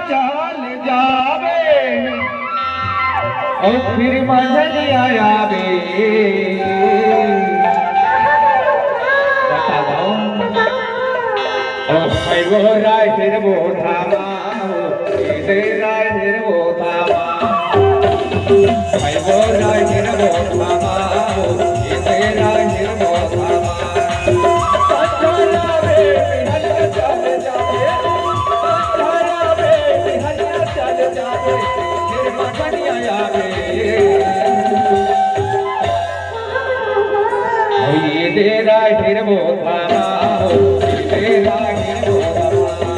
चाल जावे और फिर मजलिया आवे बताओ ओ वो राहिर वो धामा दे राहिर वो धामा वो राहिर वो धामा दे राहिर वो धामा तेरा हिरवो धामा तेरा हिरवो धामा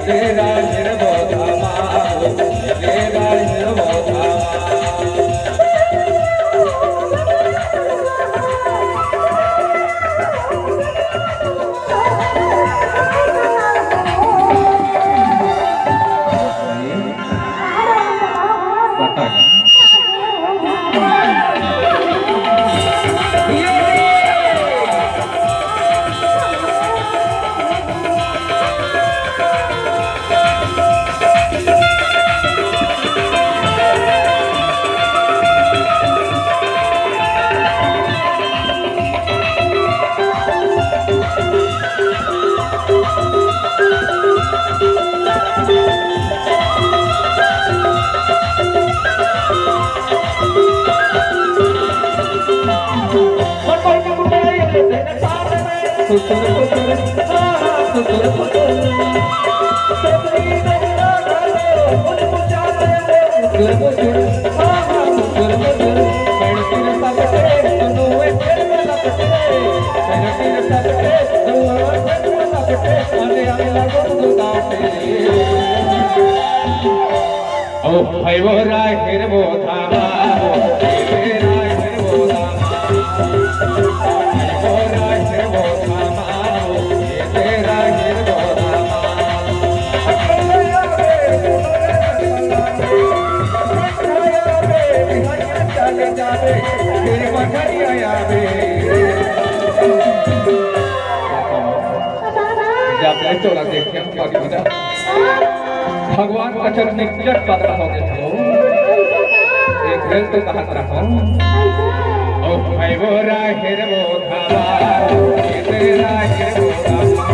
तेरा हिरवो धामा तेरा हिरवो धामा वो राहिर वो धामा तेरा हिर वो धामा वो राहिर वो धामा तेरा हिर वो धामा फिर मठिया आवे जब ले चला देखिए भगवान का चरण निकट पद रहोगे तो एक रेल तो कहत रहो ओ भाई वो राहिर वो धामा तेरा हिर वो धामा